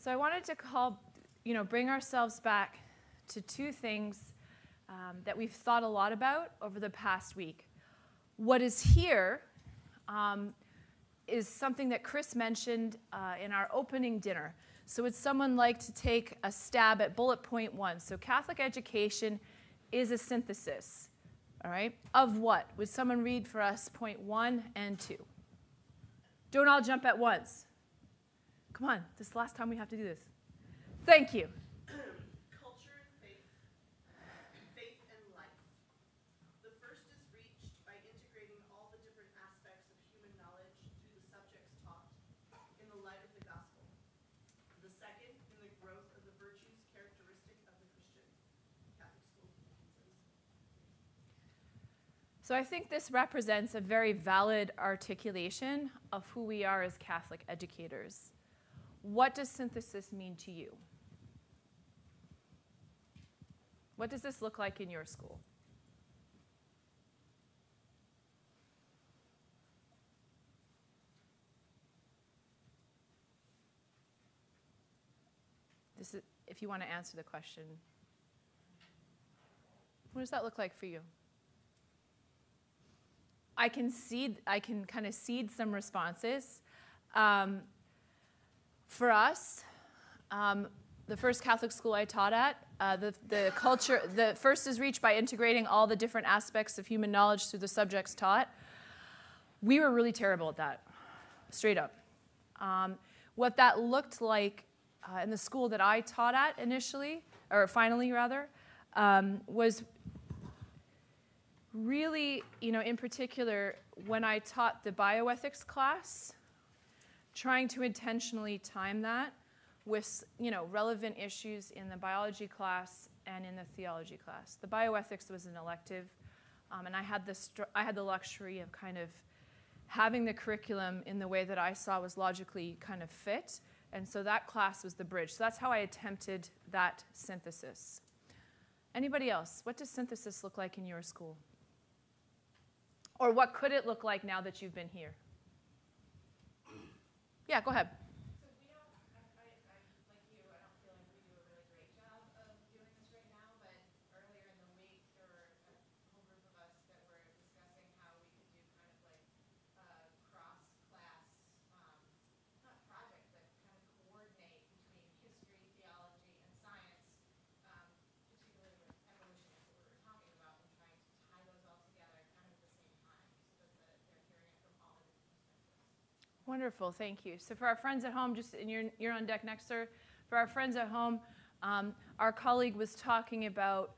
So I wanted to bring ourselves back to two things that we've thought a lot about over the past week. What is here is something that Chris mentioned in our opening dinner. So would someone like to take a stab at bullet point 1? So Catholic education is a synthesis, all right, of what? Would someone read for us point 1 and 2? Don't all jump at once. Come on, this is the last time we have to do this. Thank you. Culture and faith, faith and life. The first is reached by integrating all the different aspects of human knowledge through the subjects taught in the light of the gospel. The second, in the growth of the virtues characteristic of the Christian. Catholic school. So I think this represents a very valid articulation of who we are as Catholic educators. What does synthesis mean to you? What does this look like in your school? This is, if you want to answer the question. What does that look like for you? I can kind of seed some responses. For us, the first Catholic school I taught at, the first is reached by integrating all the different aspects of human knowledge through the subjects taught. We were really terrible at that, straight up. What that looked like in the school that I taught at finally, was really, in particular, when I taught the bioethics class, trying to intentionally time that with, relevant issues in the biology class and in the theology class. The bioethics was an elective, and I had the luxury of kind of having the curriculum in the way that I saw was logically kind of fit, and so that class was the bridge. So that's how I attempted that synthesis. Anybody else? What does synthesis look like in your school? Or what could it look like now that you've been here? Yeah, go ahead. So we don't, like you, I don't feel like we do a really great job of doing this right now, but earlier in the week, there were a whole group of us that were discussing how we could do kind of like a cross-class, not project, but kind of coordinate between history, theology, and science, particularly with evolution, is what we were talking about, and trying to tie those all together kind of at the same time so that they're hearing it from all the different perspectives. Wonderful, thank you. So for our friends at home, you're on deck next, sir. For our friends at home, our colleague was talking about,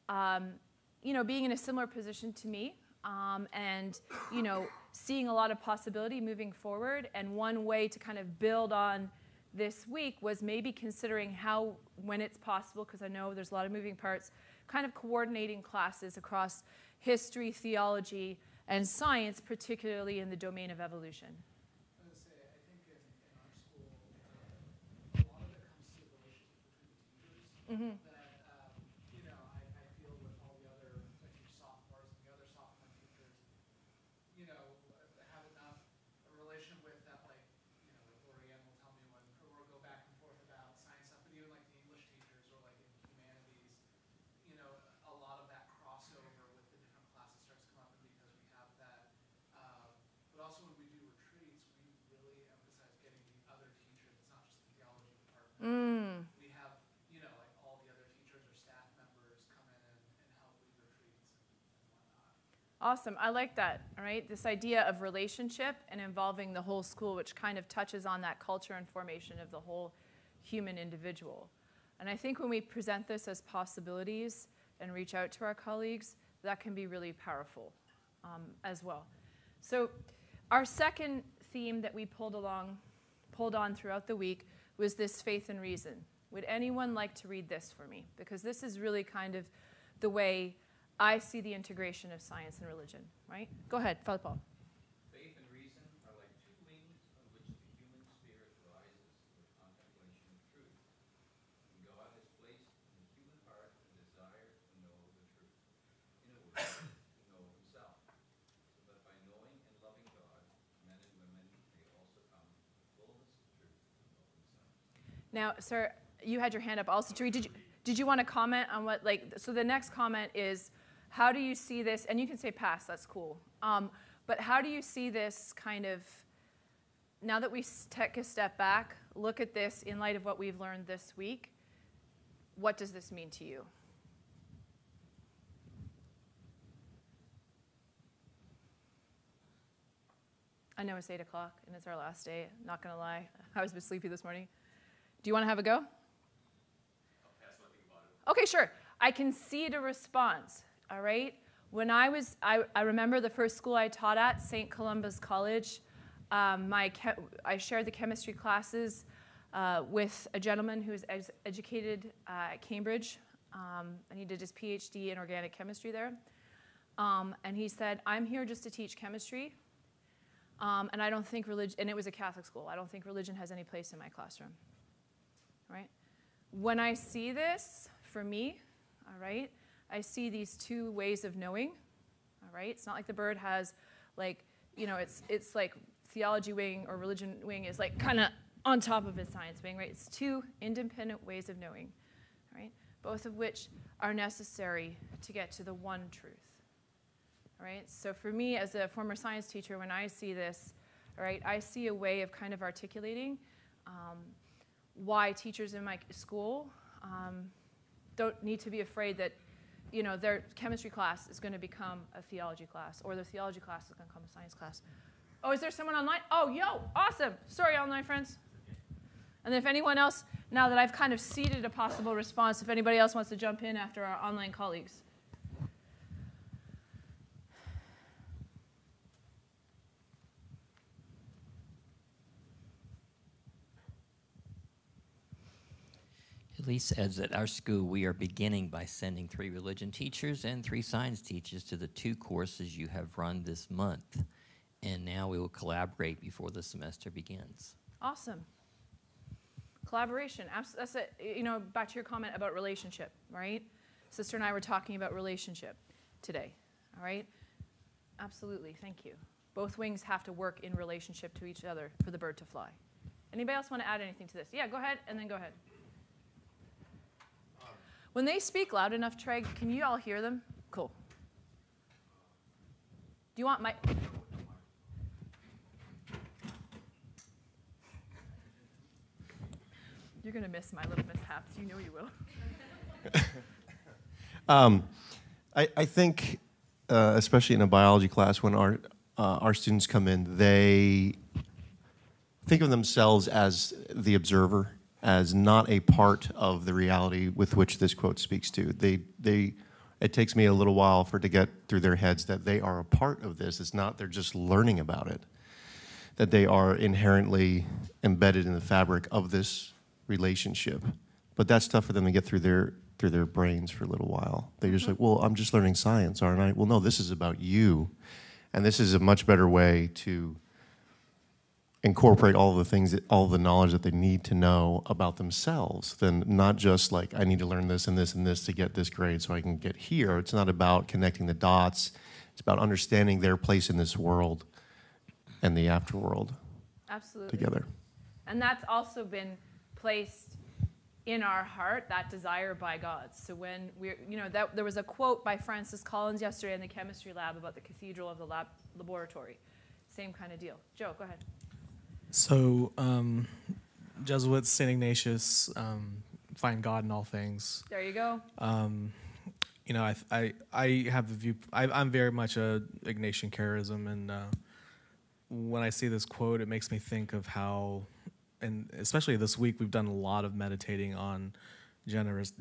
being in a similar position to me, and seeing a lot of possibility moving forward. And one way to kind of build on this week was maybe considering how, when it's possible, because I know there's a lot of moving parts, kind of coordinating classes across history, theology, and science, particularly in the domain of evolution. Mm-hmm. That, I feel with all the other, like your sophomores and the other sophomore teachers, have enough a relation with that, like Lorianne will tell me when, or we'll go back and forth about science stuff, but even like the English teachers or like in humanities, a lot of that crossover with the different classes starts to come up, and because we have that, but also when we do retreats, we really emphasize getting the other teachers. It's not just the theology department. Mm. Awesome. I like that, all right? This idea of relationship and involving the whole school, which kind of touches on that culture and formation of the whole human individual. And I think when we present this as possibilities and reach out to our colleagues, that can be really powerful as well. So our second theme that we pulled on throughout the week was this faith and reason. Would anyone like to read this for me? Because this is really kind of the way I see the integration of science and religion, right? Go ahead, Father Paul. Faith and reason are like two wings on which the human spirit rises with contemplation of truth. And God has placed in the human heart a desire to know the truth. In a word, to know himself. So that by knowing and loving God, men and women may also come to the fullness of truth to know themselves. Now, sir, you had your hand up also. Tari, did you want to comment on what, like, so the next comment is, how do you see this, and you can say pass, that's cool, but how do you see this kind of, now that we take a step back, look at this in light of what we've learned this week, what does this mean to you? I know it's 8 o'clock and it's our last day, not gonna lie. I was a bit sleepy this morning. Do you wanna have a go? Okay, sure. I can see the response, all right? When I remember the first school I taught at, St. Columba's College. I shared the chemistry classes with a gentleman who was educated at Cambridge, and he did his PhD in organic chemistry there. And he said, I'm here just to teach chemistry, and I don't think religion, and it was a Catholic school, I don't think religion has any place in my classroom, right? When I see this, for me, all right, I see these two ways of knowing, all right? It's not like the bird has, like, you know, it's like theology wing or religion wing is like kind of on top of its science wing, right? It's two independent ways of knowing, right? Both of which are necessary to get to the one truth, all right? So for me, as a former science teacher, when I see this, all right, I see a way of kind of articulating why teachers in my school don't need to be afraid that, you know, their chemistry class is going to become a theology class, or their theology class is going to become a science class. Oh, is there someone online? Oh, yo, awesome. Sorry, online friends. And if anyone else, now that I've kind of seeded a possible response, if anybody else wants to jump in after our online colleagues. Elise says at our school we are beginning by sending 3 religion teachers and 3 science teachers to the 2 courses you have run this month. And now we will collaborate before the semester begins. Awesome. Collaboration. That's it. You know, back to your comment about relationship, right? Sister and I were talking about relationship today, all right? Absolutely, thank you. Both wings have to work in relationship to each other for the bird to fly. Anybody else want to add anything to this? Yeah, go ahead, and then go ahead. When they speak loud enough, Treg, can you all hear them? Cool. Do you want my... You're going to miss my little mishaps. You know you will. I think, especially in a biology class, when our students come in, they think of themselves as the observer, as not a part of the reality with which this quote speaks to. It takes me a little while for it to get through their heads that they are a part of this. It's not they're just learning about it, that they are inherently embedded in the fabric of this relationship. But that's tough for them to get through their brains for a little while. They're just like, well, I'm just learning science, aren't I? Well, no, this is about you. And this is a much better way to incorporate all the things, all the knowledge that they need to know about themselves, than not just like, I need to learn this and this and this to get this grade so I can get here. It's not about connecting the dots. It's about understanding their place in this world and the afterworld. Absolutely. Together. And that's also been placed in our heart, that desire by God. So when there was a quote by Francis Collins yesterday in the chemistry lab about the cathedral of the laboratory. Same kind of deal. Joe, go ahead. So, Jesuits, St. Ignatius, find God in all things. There you go. You know, I have the view, I'm very much a Ignatian charism, and when I see this quote, it makes me think of how, and especially this week, we've done a lot of meditating on Genesis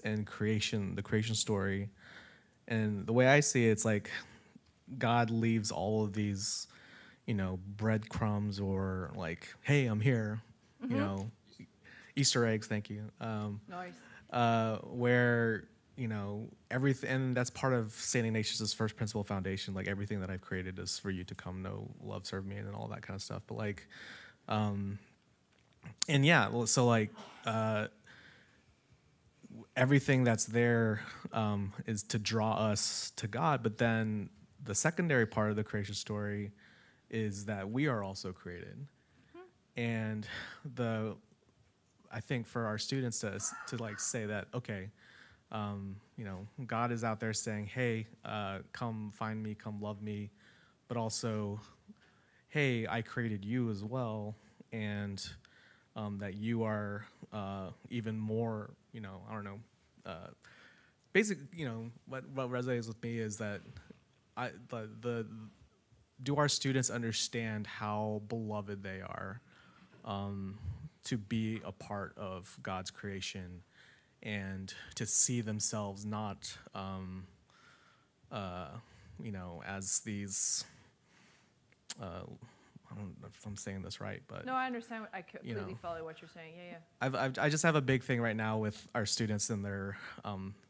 and creation, the creation story. And the way I see it, it's like God leaves all of these, you know, breadcrumbs, or like, hey, I'm here, you know, Easter eggs, thank you. Nice. Where, you know, everything, and that's part of St. Ignatius's first principle foundation, like everything that I've created is for you to come, know, love, serve me, and all that kind of stuff. But like, and yeah, well, so like, everything that's there is to draw us to God, but then the secondary part of the creation story is that we are also created. And I think for our students to like say that, okay, you know, God is out there saying, hey, come find me, come love me, but also, hey, I created you as well, and that you are even more, you know, I don't know, you know, what resonates with me is that do our students understand how beloved they are to be a part of God's creation and to see themselves not, you know, as these, I don't know if I'm saying this right, but No, I understand. I completely know. follow what you're saying. Yeah, yeah. I just have a big thing right now with our students and their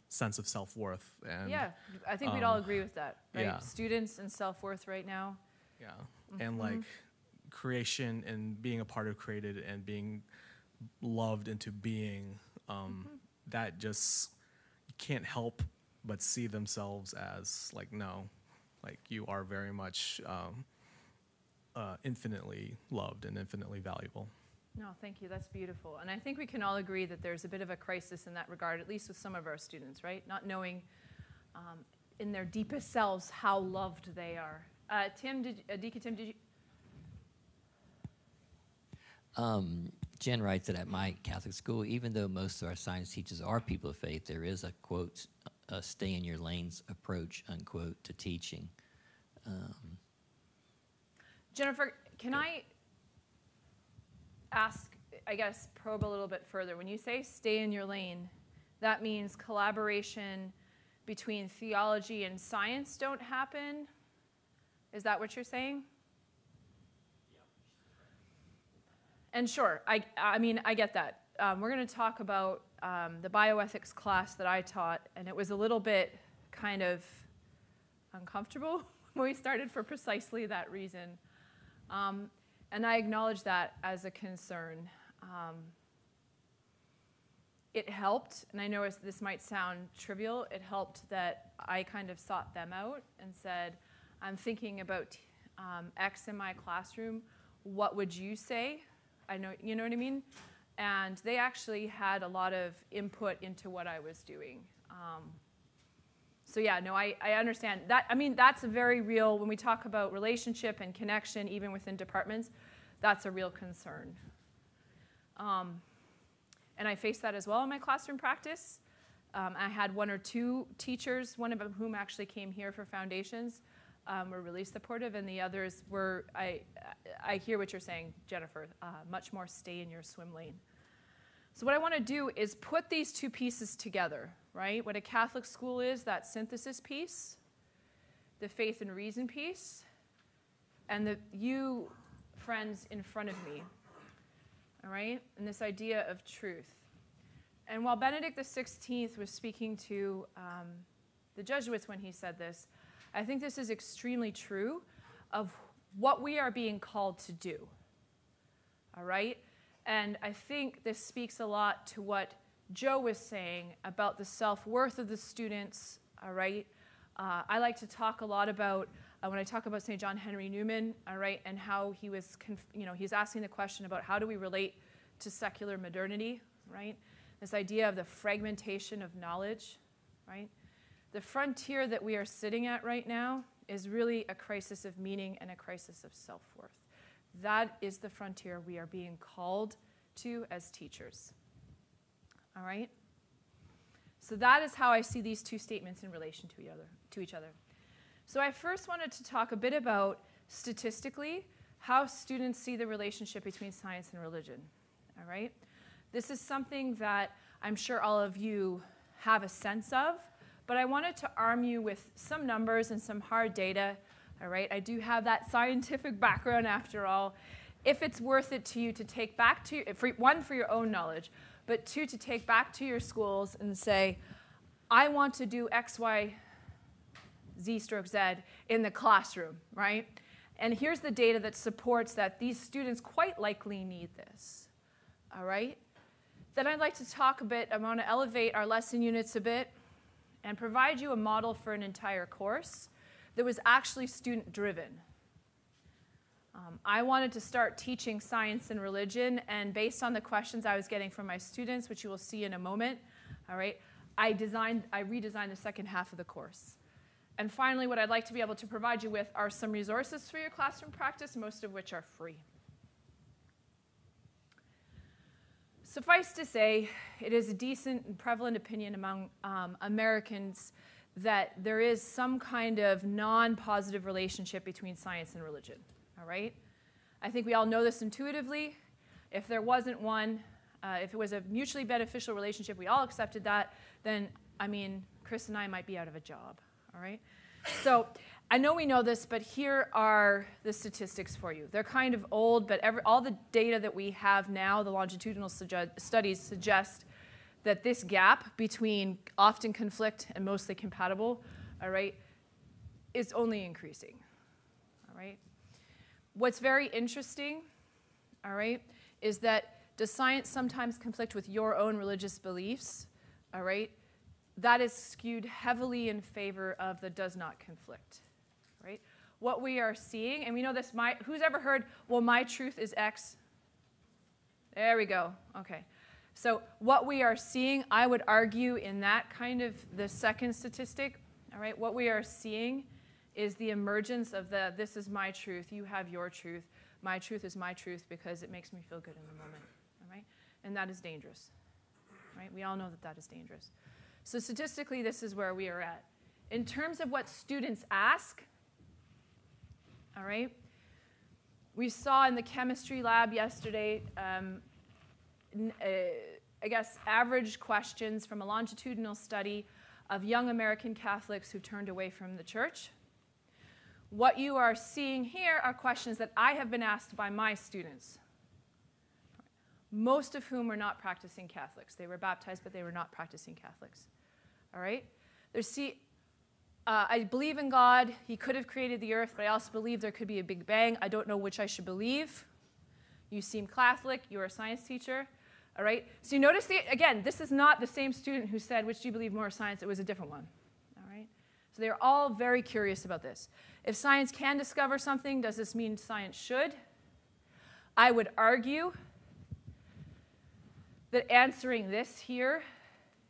sense of self-worth. And Yeah, I think we'd all agree with that, right? yeah. Students and self-worth right now. yeah, and like creation and being a part of created and being loved into being, that just, you can't help but see themselves as like, no, like you are very much infinitely loved and infinitely valuable. No, thank you. That's beautiful. And I think we can all agree that there's a bit of a crisis in that regard, at least with some of our students, right? Not knowing in their deepest selves how loved they are. Tim, Deacon Tim, did you? Jen writes that at my Catholic school, even though most of our science teachers are people of faith, there is a, quote, a stay in your lanes approach, unquote, to teaching. Jennifer, can I ask, I guess, probe a little bit further? When you say stay in your lane, that means collaboration between theology and science don't happen? Is that what you're saying? And sure, I mean, I get that. We're going to talk about the bioethics class that I taught, and it was a little bit kind of uncomfortable when we started for precisely that reason. And I acknowledge that as a concern. It helped, and I know this might sound trivial, it helped that I kind of sought them out and said, I'm thinking about X in my classroom, what would you say? I know, you know what I mean? And they actually had a lot of input into what I was doing. So yeah, no, I understand. That, I mean, that's a very real, when we talk about relationship and connection, even within departments, that's a real concern. And I faced that as well in my classroom practice. I had one or two teachers, one of whom actually came here for foundations, were really supportive, and the others were, I hear what you're saying, Jennifer, much more stay in your swim lane. So what I want to do is put these two pieces together, right? What a Catholic school is, that synthesis piece, the faith and reason piece, and you, friends, in front of me, all right? And this idea of truth. And while Benedict XVI was speaking to the Jesuits when he said this, I think this is extremely true of what we are being called to do, all right? And I think this speaks a lot to what Joe was saying about the self-worth of the students, all right? I like to talk a lot about, when I talk about St. John Henry Newman, all right, and how he was, he's asking the question about how do we relate to secular modernity, right? This idea of the fragmentation of knowledge, right? The frontier that we are sitting at right now is really a crisis of meaning and a crisis of self-worth. That is the frontier we are being called to as teachers. All right? So that is how I see these two statements in relation to each other. So I first wanted to talk a bit about, statistically, how students see the relationship between science and religion. All right? This is something that I'm sure all of you have a sense of, but I wanted to arm you with some numbers and some hard data. All right? I do have that scientific background after all. If it's worth it to you to take back to, one, for your own knowledge, but two, to take back to your schools and say, I want to do X, Y, Z stroke Z in the classroom, right? And here's the data that supports that these students quite likely need this, all right? Then I'd like to talk a bit, I want to elevate our lesson units a bit and provide you a model for an entire course that was actually student-driven, I wanted to start teaching science and religion, and based on the questions I was getting from my students, which you will see in a moment, all right, I redesigned the second half of the course. And finally, what I'd like to be able to provide you with are some resources for your classroom practice, most of which are free. Suffice to say, it is a decent and prevalent opinion among Americans that there is some kind of non-positive relationship between science and religion. All right? I think we all know this intuitively. If there wasn't one, if it was a mutually beneficial relationship, we all accepted that, then, I mean, Chris and I might be out of a job. All right? So I know we know this, but here are the statistics for you. They're kind of old, but all the data that we have now, the longitudinal studies suggest that this gap between often conflict and mostly compatible, all right, is only increasing. All right? What's very interesting, all right, is that does science sometimes conflict with your own religious beliefs? All right? That is skewed heavily in favor of the does not conflict. Right? What we are seeing, and we know this, who's ever heard, well, my truth is X? There we go. Okay. So what we are seeing, I would argue in that kind of the second statistic, all right, what we are seeing is the emergence of the this is my truth, you have your truth, my truth is my truth because it makes me feel good in the moment. All right? And that is dangerous. Right? We all know that that is dangerous. So statistically, this is where we are at. In terms of what students ask, all right, we saw in the chemistry lab yesterday, I guess, average questions from a longitudinal study of young American Catholics who turned away from the church. What you are seeing here are questions that I have been asked by my students, most of whom were not practicing Catholics. They were baptized, but they were not practicing Catholics. All right? I believe in God. He could have created the earth, but I also believe there could be a Big Bang. I don't know which I should believe. You seem Catholic. You're a science teacher. All right? So you notice, again, this is not the same student who said, which do you believe more, science? It was a different one. All right? So they're all very curious about this. If science can discover something, does this mean science should? I would argue that answering this here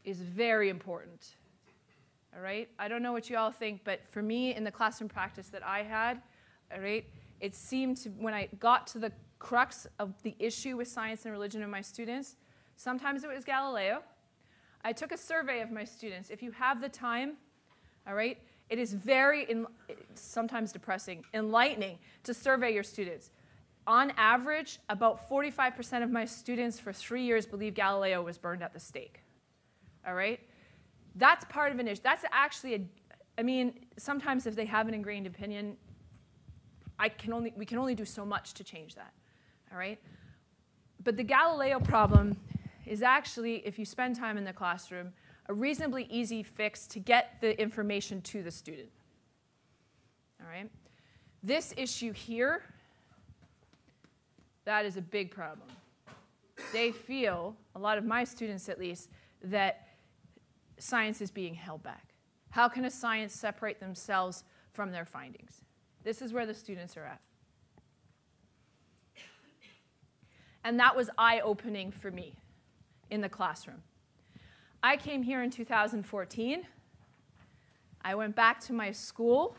is very important. All right? I don't know what you all think, but for me, in the classroom practice that I had, all right, it seemed to, when I got to the crux of the issue with science and religion of my students, sometimes it was Galileo. I took a survey of my students. If you have the time, all right, it is very, sometimes depressing, enlightening to survey your students. On average, about 45% of my students for 3 years believe Galileo was burned at the stake. All right? That's part of an issue. That's actually, I mean, sometimes if they have an ingrained opinion, we can only do so much to change that. All right? But the Galileo problem is actually, if you spend time in the classroom, a reasonably easy fix to get the information to the student. All right? This issue here, that is a big problem. They feel, a lot of my students at least, that science is being held back. How can a science separate themselves from their findings? This is where the students are at. And that was eye-opening for me in the classroom. I came here in 2014. I went back to my school.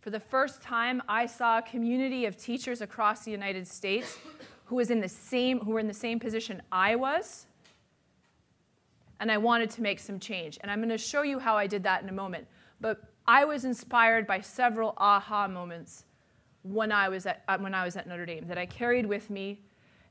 For the first time, I saw a community of teachers across the United States who were in the same position I was, and I wanted to make some change. And I'm going to show you how I did that in a moment. But I was inspired by several aha moments when I was at Notre Dame that I carried with me.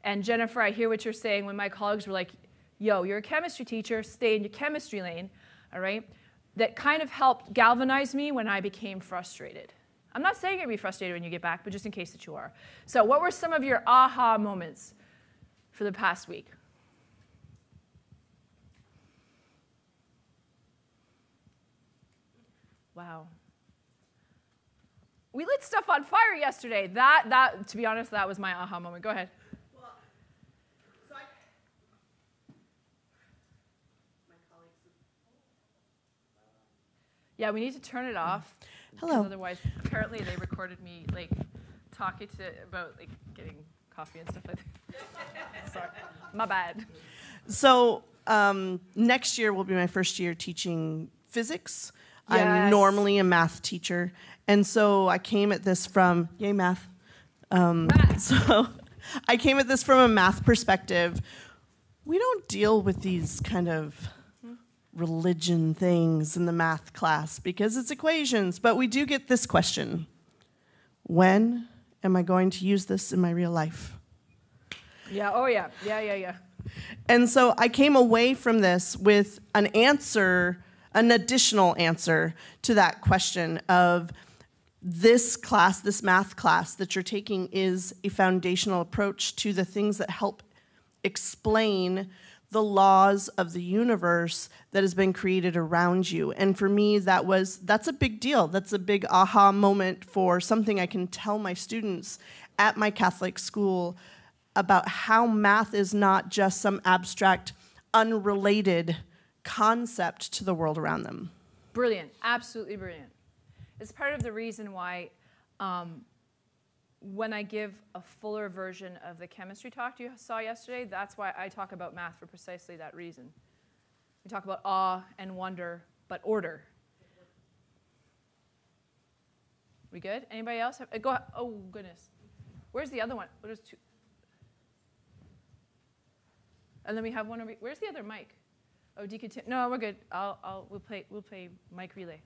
And Jennifer, I hear what you're saying when my colleagues were like, yo, you're a chemistry teacher, stay in your chemistry lane, all right? That kind of helped galvanize me when I became frustrated. I'm not saying you're going to be frustrated when you get back, but just in case that you are. So what were some of your aha moments for the past week? Wow. We lit stuff on fire yesterday. That, to be honest, that was my aha moment. Go ahead. Well, so my colleagues. Yeah, we need to turn it off. Hello. Otherwise, apparently they recorded me like talking about like getting coffee and stuff like that. Sorry, my bad. So next year will be my first year teaching physics. I'm Yes. normally a math teacher, and so I came at this from yay math. So I came at this from a math perspective. We don't deal with these kind of religion things in the math class because it's equations, but we do get this question: when am I going to use this in my real life? Yeah. Oh yeah. Yeah. And so I came away from this with an answer, an additional answer to that question of this class, this math class that you're taking is a foundational approach to the things that help explain the laws of the universe that has been created around you. And for me, that's a big deal. That's a big aha moment for something I can tell my students at my Catholic school about how math is not just some abstract, unrelated concept to the world around them. Brilliant. Absolutely brilliant. It's part of the reason why when I give a fuller version of the chemistry talk you saw yesterday, that's why I talk about math for precisely that reason. We talk about awe and wonder, but order. We good? Anybody else? Go ahead. Oh, goodness. Where's the other one? There's two. And then we have one over. Where's the other mic? Oh, no, we're good. We'll play mic relay.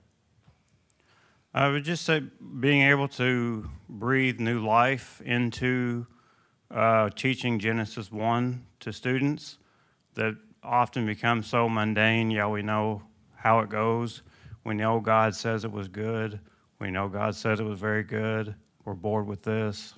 I would just say being able to breathe new life into teaching Genesis 1 to students that often becomes so mundane. Yeah, we know how it goes. We know God says it was good. We know God says it was very good. We're bored with this.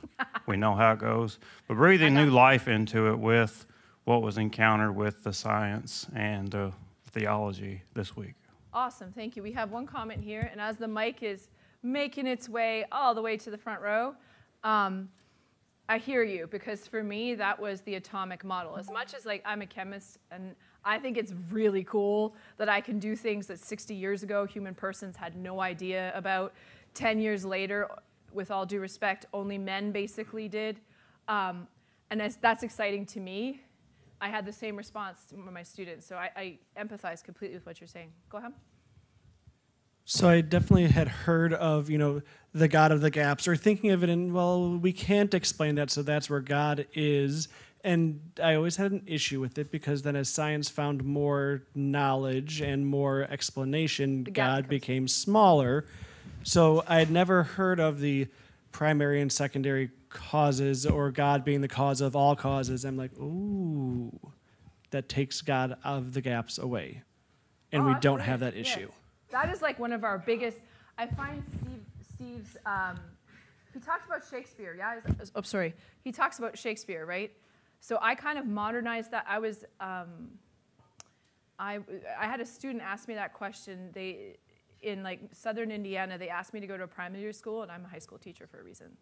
We know how it goes. But breathing new life into it with what was encountered with the science and the theology this week. Awesome, thank you. We have one comment here, and as the mic is making its way all the way to the front row, I hear you, because for me, that was the atomic model. As much as like I'm a chemist, and I think it's really cool that I can do things that 60 years ago human persons had no idea about. 10 years later, with all due respect, only men basically did. And that's exciting to me. I had the same response to my students, so I empathize completely with what you're saying. Go ahead. So I definitely had heard of, the God of the gaps, or thinking of it in, well, we can't explain that, so that's where God is. And I always had an issue with it because then as science found more knowledge and more explanation, God became smaller. So I had never heard of the primary and secondary causes or God being the cause of all causes. I'm like, ooh, that takes God out of the gaps away. And we don't have that issue. That is like one of our biggest, I find Steve's, he talks about Shakespeare, yeah? He talks about Shakespeare, right? So I kind of modernized that. I had a student ask me that question. In like southern Indiana, they asked me to go to a primary school, and I'm a high school teacher for a reason.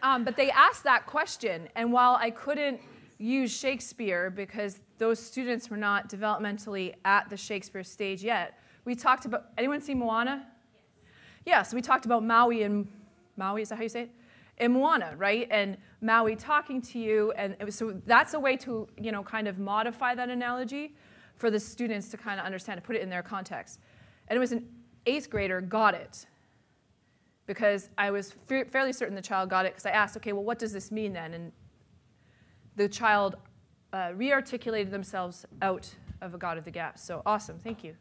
But they asked that question, and while I couldn't use Shakespeare because those students were not developmentally at the Shakespeare stage yet, we talked about, anyone see Moana? Yeah, so we talked about Maui, is that how you say it? In Moana, right? And Maui talking to you, and so that's a way to, kind of modify that analogy for the students to kind of understand, to put it in their context. And it was an 8th grader got it, because I was fairly certain the child got it, because I asked, okay, well, what does this mean then? And the child re-articulated themselves out of a God of the gaps. So awesome, thank you.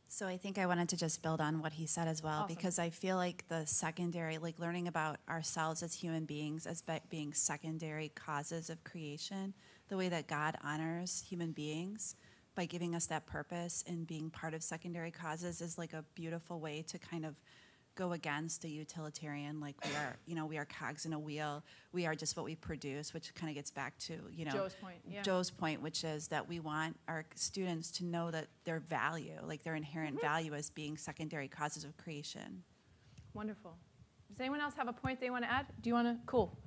So I think I wanted to just build on what he said as well, because I feel like the secondary, like learning about ourselves as human beings as being secondary causes of creation, the way that God honors human beings by giving us that purpose and being part of secondary causes is like a beautiful way to kind of go against the utilitarian, like we are cogs in a wheel, we are just what we produce, which kind of gets back to, Joe's point, which is that we want our students to know that their value, like their inherent value as being secondary causes of creation. Wonderful. Does anyone else have a point they want to add? Do you want to? Cool.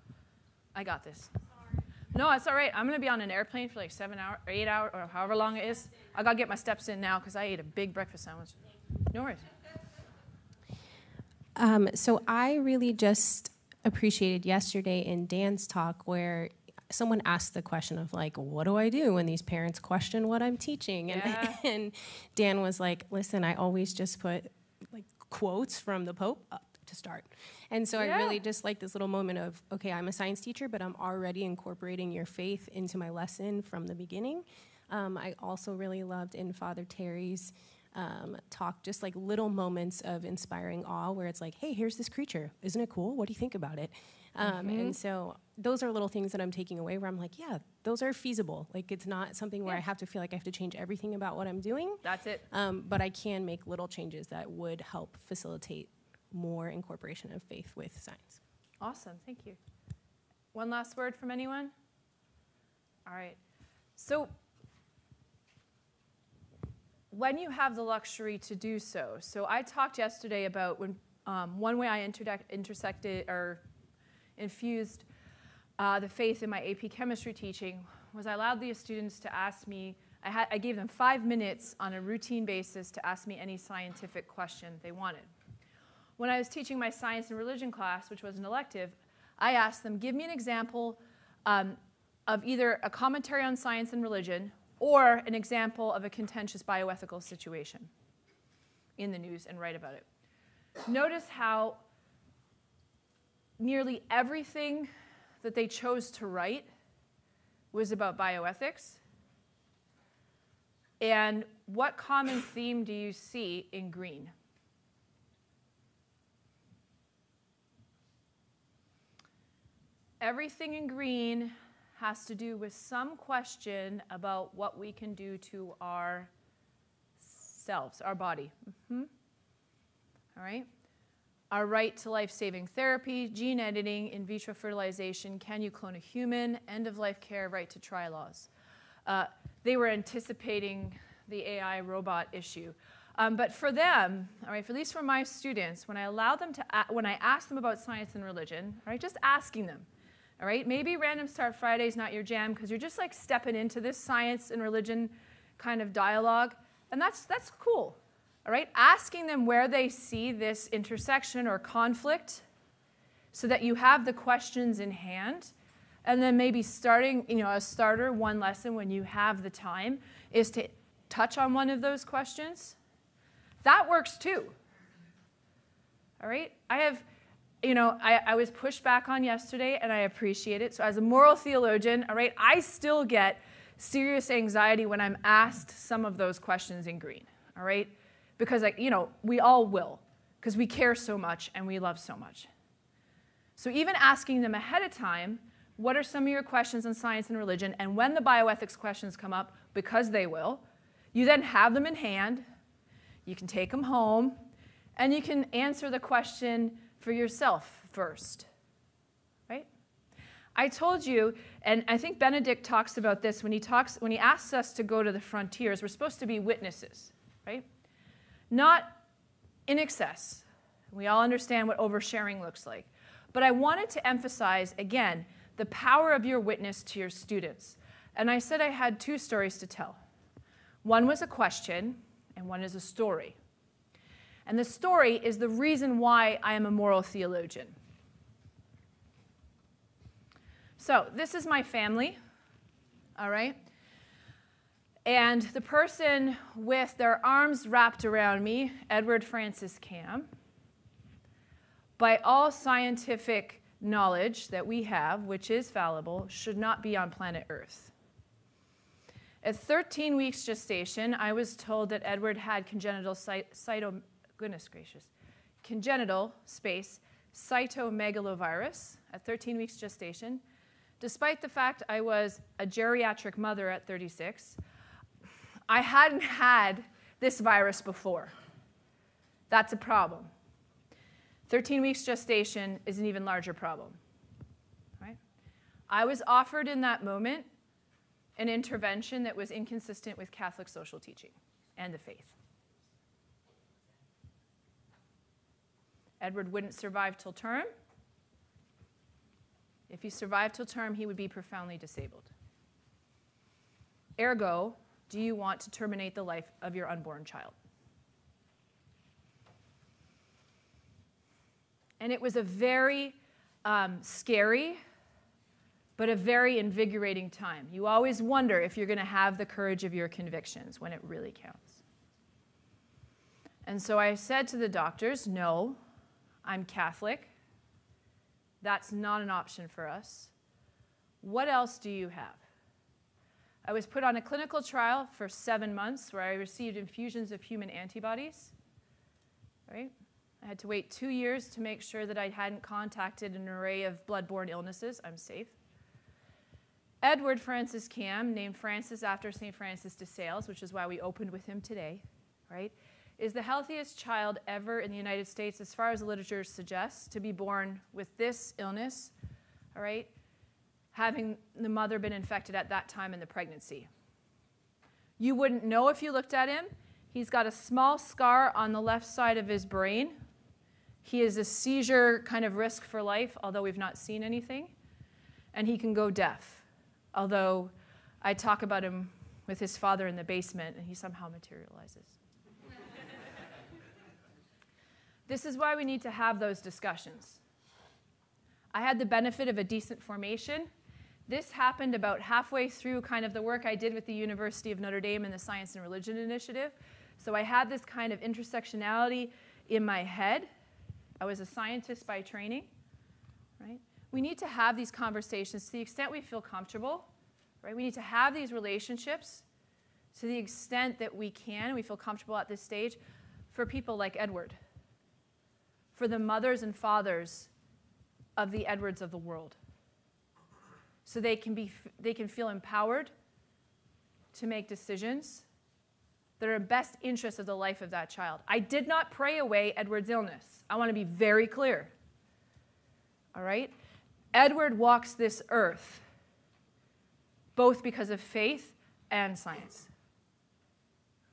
I got this. Sorry. No, it's all right. I'm going to be on an airplane for like 7 hours, or 8 hours, or however long it is. I got to get my steps in now because I ate a big breakfast sandwich. No worries. So I really just appreciated yesterday in Dan's talk where someone asked the question of like, what do I do when these parents question what I'm teaching? And, Yeah. and Dan was like, listen, I always just put like quotes from the Pope up to start. And so I really just like this little moment of, okay, I'm a science teacher, but I'm already incorporating your faith into my lesson from the beginning. I also really loved in Father Terry's talk, just like little moments of inspiring awe where it's like, hey, here's this creature. Isn't it cool? What do you think about it? And so those are little things that I'm taking away where I'm like, yeah, those are feasible. Like it's not something where I have to feel like I have to change everything about what I'm doing. That's it. But I can make little changes that would help facilitate more incorporation of faith with science. Awesome, thank you. One last word from anyone? All right. So when you have the luxury to do so, so I talked yesterday about when one way I intersected or infused the faith in my AP chemistry teaching was I allowed the students to ask me, I gave them 5 minutes on a routine basis to ask me any scientific question they wanted. When I was teaching my science and religion class, which was an elective, I asked them, give me an example of either a commentary on science and religion or an example of a contentious bioethical situation in the news and write about it. Notice how nearly everything that they chose to write was about bioethics. And what common theme do you see in green? Everything in green has to do with some question about what we can do to ourselves, our body. All right? Our right to life-saving therapy, gene editing, in vitro fertilization, can you clone a human, end-of-life care, right to try laws. They were anticipating the AI robot issue. But for them, all right, at least for my students, when I allowed them to, when I asked them about science and religion, all right, just asking them, all right, maybe Random Start Friday is not your jam because you're just like stepping into this science and religion kind of dialogue, and that's cool. All right, asking them where they see this intersection or conflict so that you have the questions in hand, and then maybe starting, a starter, one lesson when you have the time is to touch on one of those questions. That works too. All right, I was pushed back on yesterday, and I appreciate it. So as a moral theologian, all right, I still get serious anxiety when I'm asked some of those questions in green, all right? Because, we all will, because we care so much and we love so much. So even asking them ahead of time, what are some of your questions on science and religion? And when the bioethics questions come up, because they will, you then have them in hand, you can take them home, and you can answer the question for yourself first, right? I told you, and I think Benedict talks about this when he asks us to go to the frontiers, we're supposed to be witnesses, right? Not in excess. We all understand what oversharing looks like. But I wanted to emphasize, again, the power of your witness to your students. And I said I had 2 stories to tell. One was a question, and one is a story. And the story is the reason why I am a moral theologian. So this is my family, all right? And the person with their arms wrapped around me, Edward Francis Camm, by all scientific knowledge that we have, which is fallible, should not be on planet Earth. At 13 weeks gestation, I was told that Edward had congenital cytomegalovirus at 13 weeks gestation. Despite the fact I was a geriatric mother at 36, I hadn't had this virus before. That's a problem. 13 weeks gestation is an even larger problem. Right? I was offered in that moment an intervention that was inconsistent with Catholic social teaching and the faith. Edward wouldn't survive till term. If he survived till term, he would be profoundly disabled. Ergo, do you want to terminate the life of your unborn child? And it was a very scary, but a very invigorating time. You always wonder if you're going to have the courage of your convictions when it really counts. And so I said to the doctors, no, I'm Catholic. That's not an option for us. What else do you have? I was put on a clinical trial for 7 months where I received infusions of human antibodies. Right? I had to wait 2 years to make sure that I hadn't contacted an array of blood-borne illnesses. I'm safe. Edward Foucault-Camm, named Francis after St. Francis de Sales, which is why we opened with him today, right, is the healthiest child ever in the United States, as far as the literature suggests, to be born with this illness, all right, having the mother been infected at that time in the pregnancy. You wouldn't know if you looked at him. He's got a small scar on the left side of his brain. He is a seizure kind of risk for life, although we've not seen anything. And he can go deaf. Although I talk about him with his father in the basement, and he somehow materializes. This is why we need to have those discussions. I had the benefit of a decent formation. This happened about halfway through kind of the work I did with the University of Notre Dame and the Science and Religion Initiative. So I had this kind of intersectionality in my head. I was a scientist by training, right? We need to have these conversations to the extent we feel comfortable, right? We need to have these relationships to the extent that we can, we feel comfortable at this stage, for people like Edward, for the mothers and fathers of the Edwards of the world. So they can feel empowered to make decisions that are in best interest of the life of that child. I did not pray away Edward's illness. I want to be very clear. All right? Edward walks this earth both because of faith and science.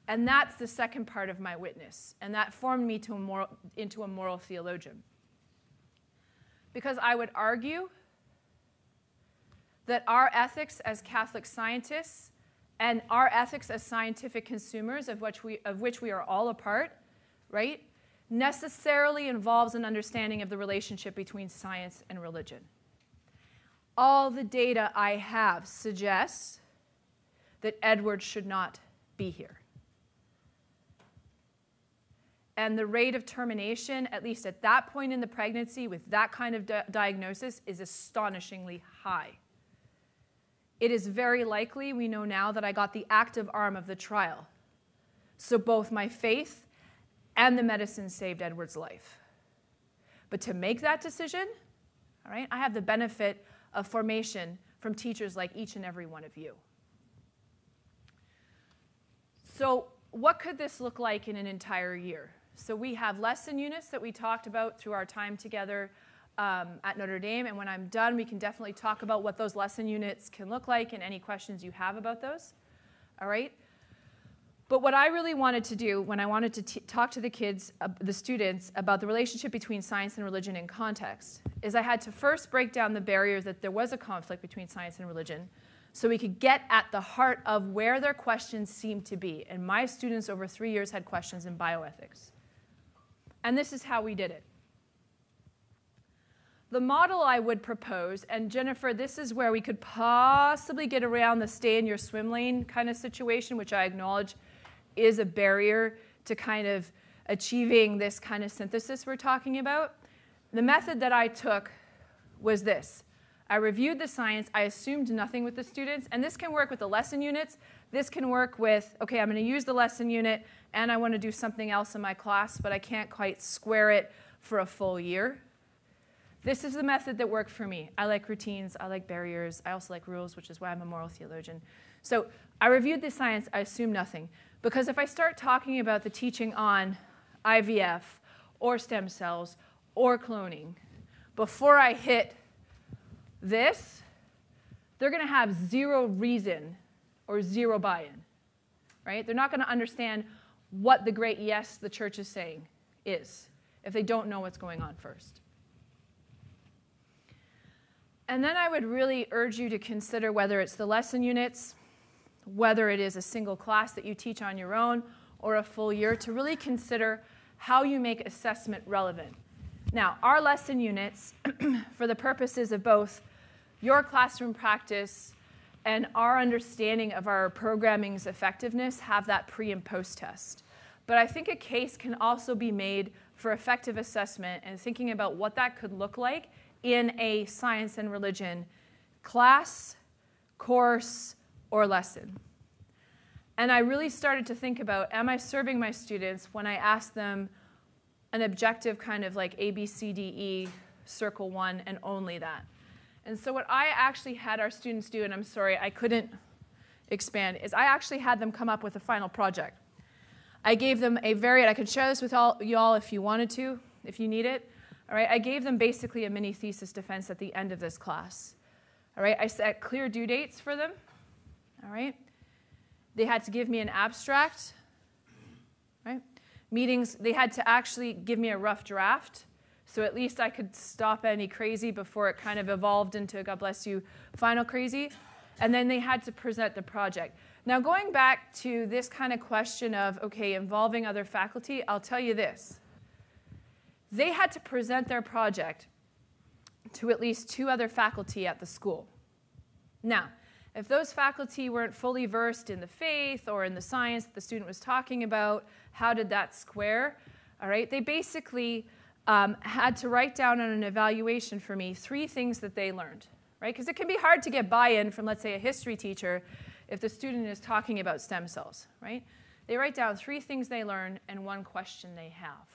And that's the second part of my witness. And that formed me into a moral theologian. Because I would argue that our ethics as Catholic scientists and our ethics as scientific consumers, of which we are all a part, right, necessarily involves an understanding of the relationship between science and religion. All the data I have suggests that Edward should not be here. And the rate of termination, at least at that point in the pregnancy with that kind of diagnosis, is astonishingly high. It is very likely, we know now, that I got the active arm of the trial. So both my faith and the medicine saved Edward's life. But to make that decision, all right, I have the benefit of formation from teachers like each and every one of you. So what could this look like in an entire year? So we have lesson units that we talked about through our time together at Notre Dame, and when I'm done, we can definitely talk about what those lesson units can look like and any questions you have about those, all right? But what I really wanted to do when I wanted to talk to the kids, the students, about the relationship between science and religion in context, is I had to first break down the barriers that there was a conflict between science and religion so we could get at the heart of where their questions seemed to be. And my students over 3 years had questions in bioethics. And this is how we did it. The model I would propose, and Jennifer, this is where we could possibly get around the stay in your swim lane kind of situation, which I acknowledge is a barrier to kind of achieving this kind of synthesis we're talking about. The method that I took was this. I reviewed the science. I assumed nothing with the students. And this can work with the lesson units. This can work with, OK, I'm going to use the lesson unit, and I want to do something else in my class, but I can't quite square it for a full year. This is the method that worked for me. I like routines. I like barriers. I also like rules, which is why I'm a moral theologian. So I reviewed the science. I assumed nothing. Because if I start talking about the teaching on IVF or stem cells or cloning, before I hit this, they're going to have zero reason or zero buy-in, right? They're not going to understand what the great yes the church is saying is if they don't know what's going on first. And then I would really urge you to consider whether it's the lesson units, whether it is a single class that you teach on your own, or a full year, to really consider how you make assessment relevant. Now, our lesson units, for the purposes of both your classroom practice and our understanding of our programming's effectiveness, have that pre and post test. But I think a case can also be made for effective assessment and thinking about what that could look like in a science and religion class, course, or lesson. And I really started to think about, am I serving my students when I ask them an objective kind of like A, B, C, D, E, circle one, and only that. And so what I actually had our students do, and I'm sorry, I couldn't expand, is I actually had them come up with a final project. I gave them a I could share this with you all if you wanted to, if you need it. All right, I gave them basically a mini thesis defense at the end of this class. All right, I set clear due dates for them. All right, they had to give me an abstract. Right, meetings, they had to actually give me a rough draft, so at least I could stop any crazy before it kind of evolved into, God bless you, final crazy. And then they had to present the project. Now, going back to this kind of question of, okay, involving other faculty, I'll tell you this. They had to present their project to at least 2 other faculty at the school. Now, if those faculty weren't fully versed in the faith or in the science that the student was talking about, how did that square? All right, they basically had to write down on an evaluation for me 3 things that they learned, right? Because it can be hard to get buy-in from, let's say, a history teacher if the student is talking about stem cells, right? They write down 3 things they learned and 1 question they have.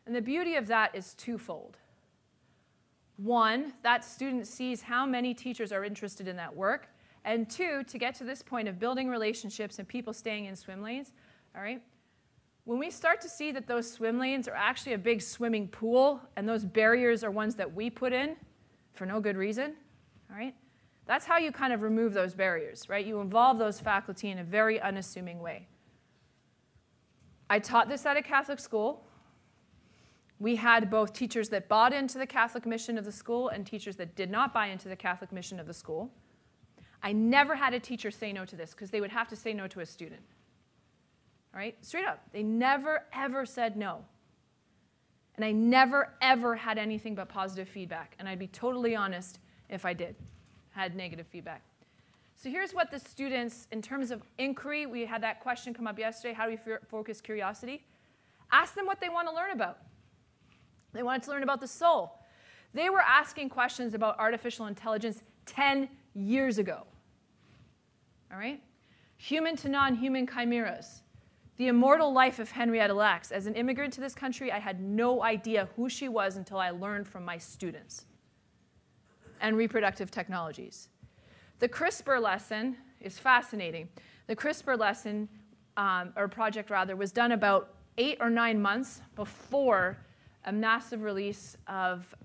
And the beauty of that is twofold. 1, that student sees how many teachers are interested in that work. And 2, to get to this point of building relationships and people staying in swim lanes, all right? When we start to see that those swim lanes are actually a big swimming pool and those barriers are ones that we put in for no good reason, all right? That's how you kind of remove those barriers, right? You involve those faculty in a very unassuming way. I taught this at a Catholic school. We had both teachers that bought into the Catholic mission of the school and teachers that did not buy into the Catholic mission of the school. I never had a teacher say no to this because they would have to say no to a student. All right? Straight up. They never, ever said no. And I never, ever had anything but positive feedback. And I'd be totally honest if I had negative feedback. So here's what the students, in terms of inquiry, we had that question come up yesterday, how do we focus curiosity? Ask them what they want to learn about. They wanted to learn about the soul. They were asking questions about artificial intelligence 10 years ago. All right? Human to non-human chimeras. The immortal life of Henrietta Lacks. As an immigrant to this country, I had no idea who she was until I learned from my students. And reproductive technologies. The CRISPR lesson is fascinating. The CRISPR lesson, or project rather, was done about 8 or 9 months before a massive release of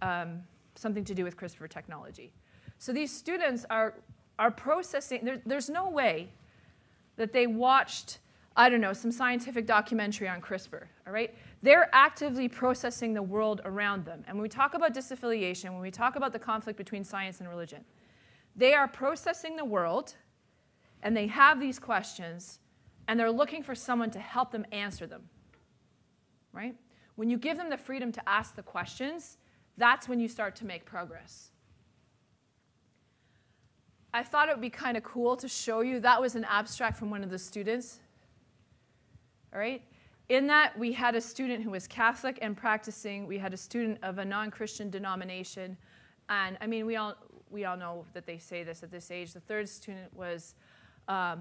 something to do with CRISPR technology. So these students are processing, there's no way that they watched, I don't know, some scientific documentary on CRISPR, all right? They're actively processing the world around them. And when we talk about disaffiliation, when we talk about the conflict between science and religion, they are processing the world, and they have these questions, and they're looking for someone to help them answer them, right? When you give them the freedom to ask the questions, that's when you start to make progress. I thought it would be kind of cool to show you. That was an abstract from one of the students. All right? In that, we had a student who was Catholic and practicing. We had a student of a non-Christian denomination. And I mean, we all know that they say this at this age. The third student was a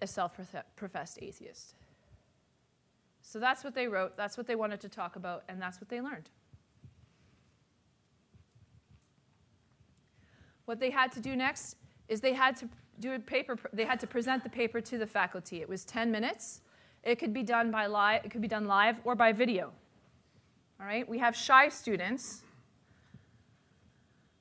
self-professed atheist. So that's what they wrote. That's what they wanted to talk about. And that's what they learned. What they had to do next is they had to do a paper. They had to present the paper to the faculty. It was 10 minutes. It could be done by live. It could be done live or by video. All right. We have shy students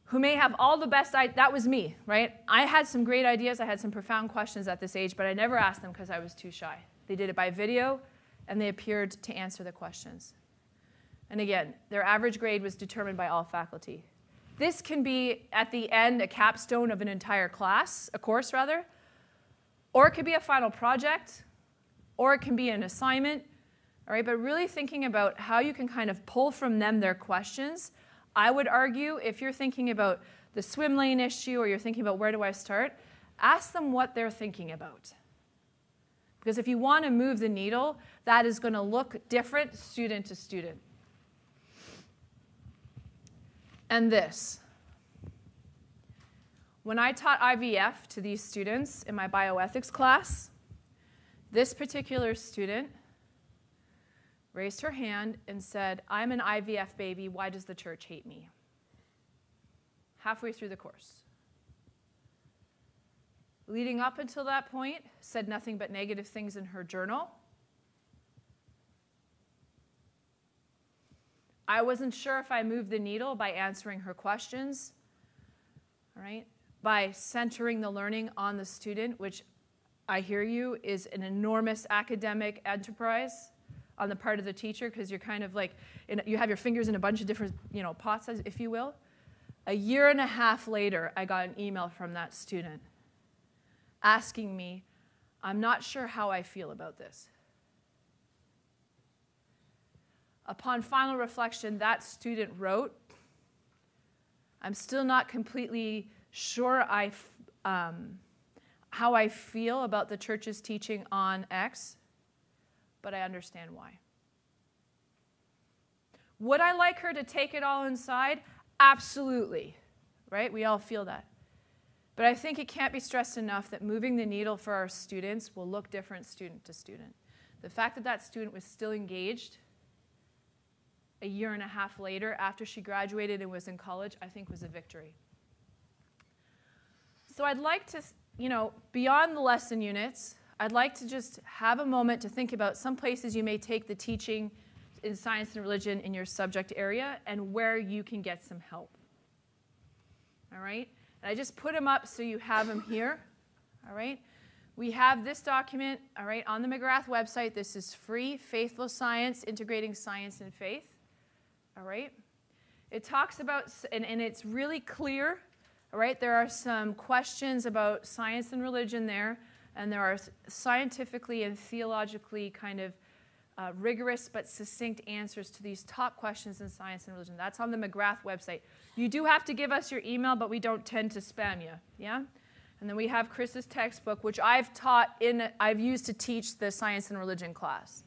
who may have all the best ideas. That was me, right? I had some great ideas. I had some profound questions at this age, but I never asked them because I was too shy. They did it by video, and they appeared to answer the questions. And again, their average grade was determined by all faculty. This can be, at the end, a capstone of an entire class, a course rather, or it could be a final project, or it can be an assignment. All right, but really thinking about how you can kind of pull from them their questions. I would argue if you're thinking about the swim lane issue or you're thinking about where do I start, ask them what they're thinking about. Because if you want to move the needle, that is going to look different student to student. And this. When I taught IVF to these students in my bioethics class, this particular student raised her hand and said, "I'm an IVF baby, why does the church hate me?" Halfway through the course. Leading up until that point, said nothing but negative things in her journal. I wasn't sure if I moved the needle by answering her questions, all right, by centering the learning on the student, which I hear you is an enormous academic enterprise on the part of the teacher, because you're kind of like, you have your fingers in a bunch of different pots, if you will. A year and a half later, I got an email from that student asking me, "I'm not sure how I feel about this." Upon final reflection, that student wrote, "I'm still not completely sure how I feel about the church's teaching on X, but I understand why." Would I like her to take it all inside? Absolutely, right? We all feel that. But I think it can't be stressed enough that moving the needle for our students will look different student to student. The fact that that student was still engaged a year and a half later after she graduated and was in college, I think was a victory. So I'd like to, beyond the lesson units, I'd like to just have a moment to think about some places you may take the teaching in science and religion in your subject area and where you can get some help. All right? And I just put them up so you have them here. All right? We have this document, all right, on the McGrath website. This is free, Faithful Science, Integrating Science and Faith. All right? It talks about, and it's really clear, all right? There are some questions about science and religion there, and there are scientifically and theologically kind of rigorous but succinct answers to these top questions in science and religion. That's on the McGrath website. You do have to give us your email, but we don't tend to spam you, yeah? And then we have Chris's textbook, which I've used to teach the science and religion class.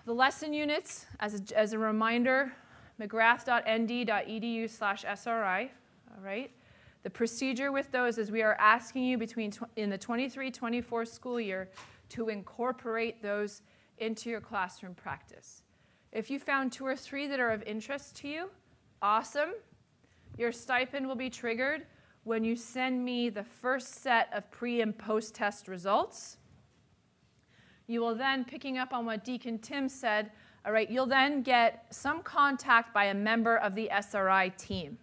The lesson units, as a reminder, mcgrath.nd.edu/SRI, all right? The procedure with those is we are asking you in the 23-24 school year to incorporate those into your classroom practice. If you found 2 or 3 that are of interest to you, awesome. Your stipend will be triggered when you send me the first set of pre- and post-test results. You will then, picking up on what Deacon Tim said, all right, you'll then get some contact by a member of the SRI team,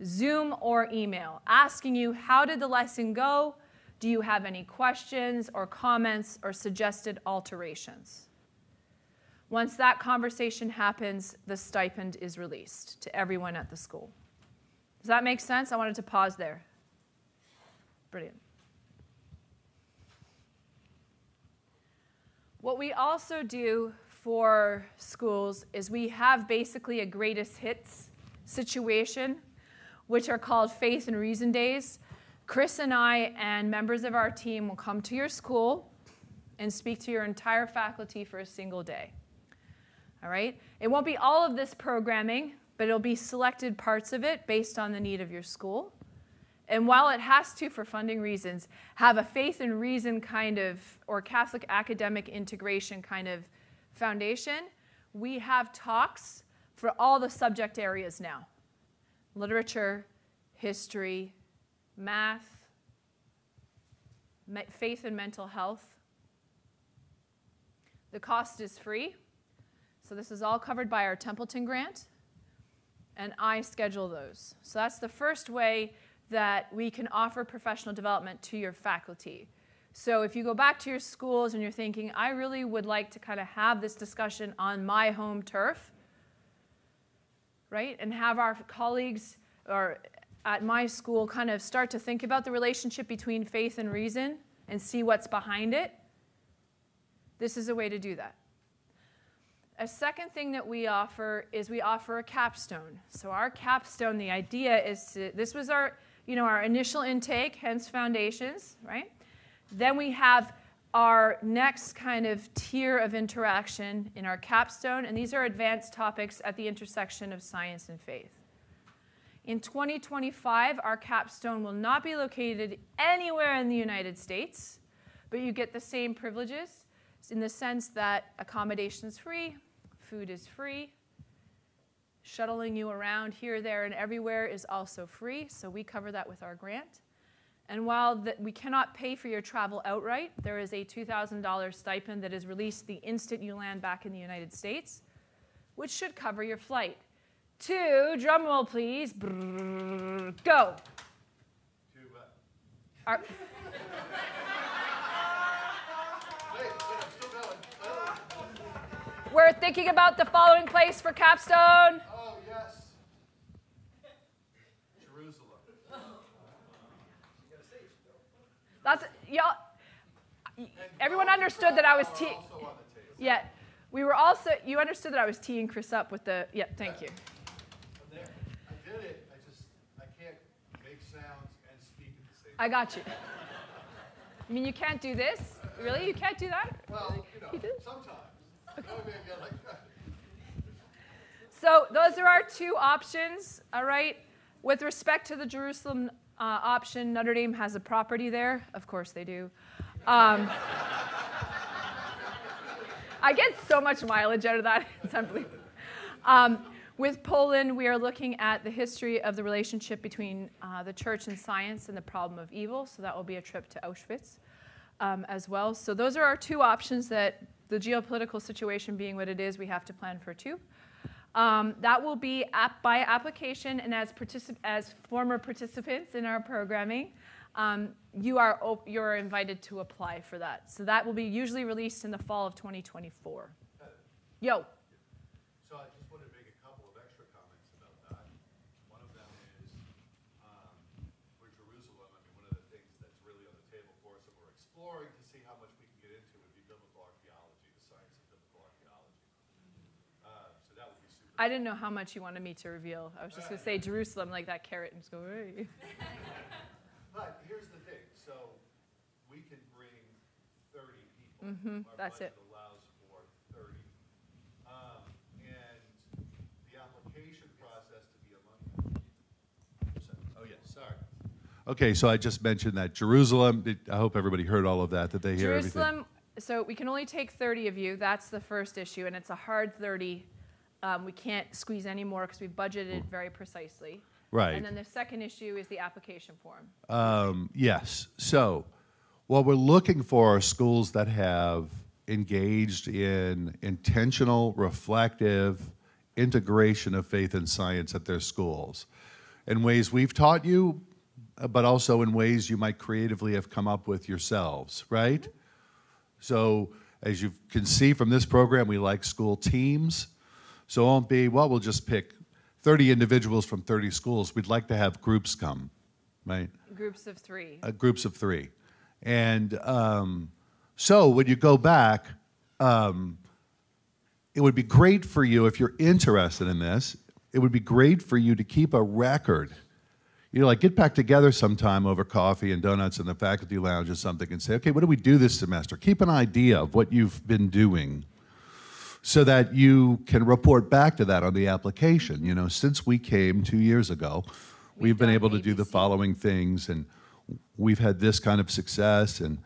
Zoom or email, asking you, how did the lesson go? Do you have any questions or comments or suggested alterations? Once that conversation happens, the stipend is released to everyone at the school. Does that make sense? I wanted to pause there. Brilliant. What we also do for schools is we have basically a greatest hits situation, which are called Faith and Reason Days. Chris and I and members of our team will come to your school and speak to your entire faculty for a single day. All right? It won't be all of this programming, but it'll be selected parts of it based on the need of your school. And while it has to, for funding reasons, have a faith and reason kind of, or Catholic academic integration kind of foundation, we have talks for all the subject areas now. Literature, history, math, faith and mental health. The cost is free. So this is all covered by our Templeton grant. And I schedule those. So that's the first way that we can offer professional development to your faculty. So if you go back to your schools and you're thinking, I really would like to kind of have this discussion on my home turf, right? And have our colleagues or at my school kind of start to think about the relationship between faith and reason and see what's behind it. This is a way to do that. A second thing that we offer is we offer a capstone. So our capstone, the idea is this was our, our initial intake, hence foundations, right? Then we have our next kind of tier of interaction in our capstone, and these are advanced topics at the intersection of science and faith. In 2025, our capstone will not be located anywhere in the United States, but you get the same privileges in the sense that accommodation is free, food is free, shuttling you around here, there, and everywhere is also free, so we cover that with our grant. And while we cannot pay for your travel outright, there is a $2,000 stipend that is released the instant you land back in the United States, which should cover your flight. To, drum roll please, brrr, go. Cuba. We're thinking about the following place for capstone. Oh, yes. Jerusalem. That's, y'all, everyone understood that I was teeing. Yeah, we were also, you understood that I was teeing Chris up with the, yeah, thank you. I did it, I can't make sounds and speak at the same time. I got you. I mean, you can't do this? Really? You can't do that? Well, You did? sometimes. Maybe I get like that. So those are our two options, all right? With respect to the Jerusalem option, Notre Dame has a property there. Of course they do. I get so much mileage out of that. It's unbelievable. With Poland, we are looking at the history of the relationship between the church and science and the problem of evil. So that will be a trip to Auschwitz as well. So those are our two options that the geopolitical situation being what it is, we have to plan for two. That will be by application, and as former participants in our programming, you are invited to apply for that. So that will be usually released in the fall of 2024. Yo. So I just wanted to make a couple of extra comments about that. One of them is for Jerusalem, I mean, one of the things that's really on the table for us that we're exploring to see how much we can get into would be biblical archaeology, the science of biblical archaeology. So that would be super. I didn't know how much you wanted me to reveal. I was just going to say Jerusalem, like that carrot, and just go, hey. But here's the thing. So we can bring 30 people. Our that's budget it. allows for 30. And the application process to be among them. Oh, yes, sorry. Okay, so I just mentioned that Jerusalem, I hope everybody heard all of that, that they hear everything. Jerusalem, so we can only take 30 of you. That's the first issue, and it's a hard 30. We can't squeeze any more because we've budgeted very precisely. Right. And then the second issue is the application form. Yes. So what we're looking for are schools that have engaged in intentional, reflective integration of faith and science at their schools in ways we've taught you, but also in ways you might creatively have come up with yourselves, right? So as you can see from this program, we like school teams. So it won't be, well, we'll just pick 30 individuals from 30 schools. We'd like to have groups come, right? Groups of 3. Groups of 3. And so when you go back, it would be great for you, if you're interested in this, it would be great for you to keep a record. Like get back together sometime over coffee and donuts in the faculty lounge or something and say, okay, what do we do this semester? Keep an idea of what you've been doing, so that you can report back to that on the application. Since we came 2 years ago, we've been able to do the following things, and we've had this kind of success and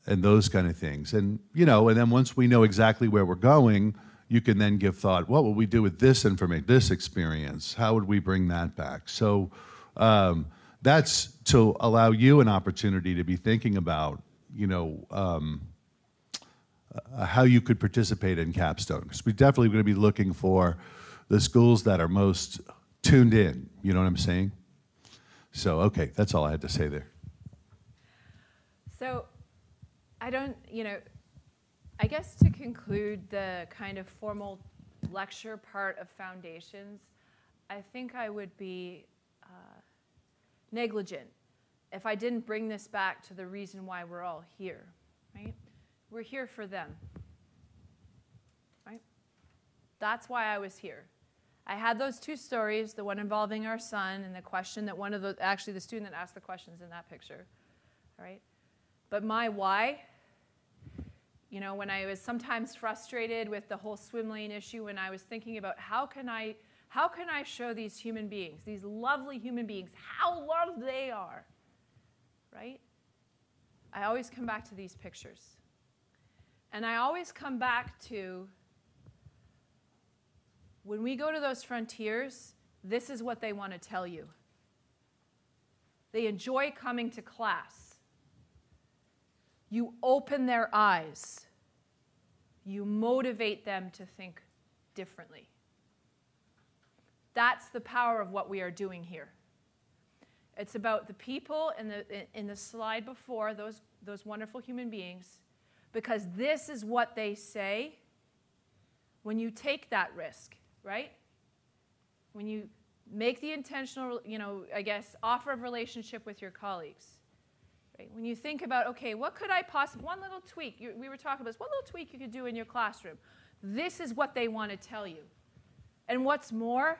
those kind of things. And then once we know exactly where we're going, you can then give thought, what will we do with this information, this experience? How would we bring that back? So that's to allow you an opportunity to be thinking about, how you could participate in Capstone. Because we're definitely going to be looking for the schools that are most tuned in. You know what I'm saying? So, okay, that's all I had to say there. So I guess to conclude the kind of formal lecture part of Foundations, I think I would be negligent if I didn't bring this back to the reason why we're all here, right? We're here for them. That's why I was here. I had those two stories, the one involving our son and the question that one of the, actually the student that asked the questions in that picture, all right? But my why, you know, when I was sometimes frustrated with the whole swim lane issue, when I was thinking about how can I show these human beings, these lovely human beings, how loved they are, right? I always come back to these pictures. And I always come back to, when we go to those frontiers, this is what they want to tell you. They enjoy coming to class. You open their eyes. You motivate them to think differently. That's the power of what we are doing here. It's about the people in the slide before, those wonderful human beings, because this is what they say when you take that risk, right? When you make the intentional, you know, I guess, offer of relationship with your colleagues. Right? When you think about, okay, what could I possibly, one little tweak, we were talking about this, what little tweak you could do in your classroom. This is what they want to tell you. And what's more,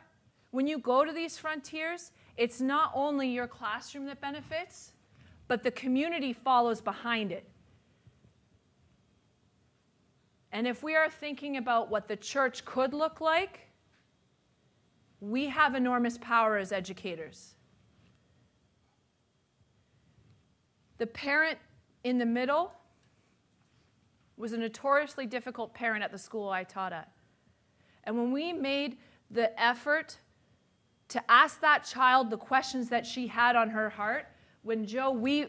when you go to these frontiers, it's not only your classroom that benefits, but the community follows behind it. And if we are thinking about what the church could look like, we have enormous power as educators. The parent in the middle was a notoriously difficult parent at the school I taught at. And when we made the effort to ask that child the questions that she had on her heart, when we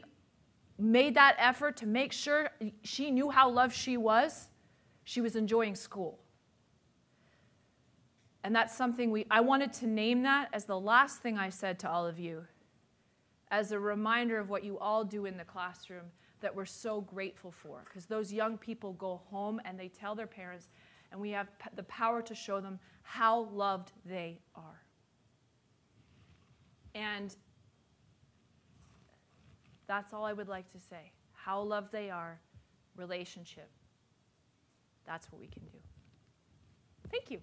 made that effort to make sure she knew how loved she was enjoying school. And that's something I wanted to name that as the last thing I said to all of you, as a reminder of what you all do in the classroom that we're so grateful for. Because those young people go home and they tell their parents, and we have the power to show them how loved they are. And that's all I would like to say. How loved they are, relationship. That's what we can do. Thank you.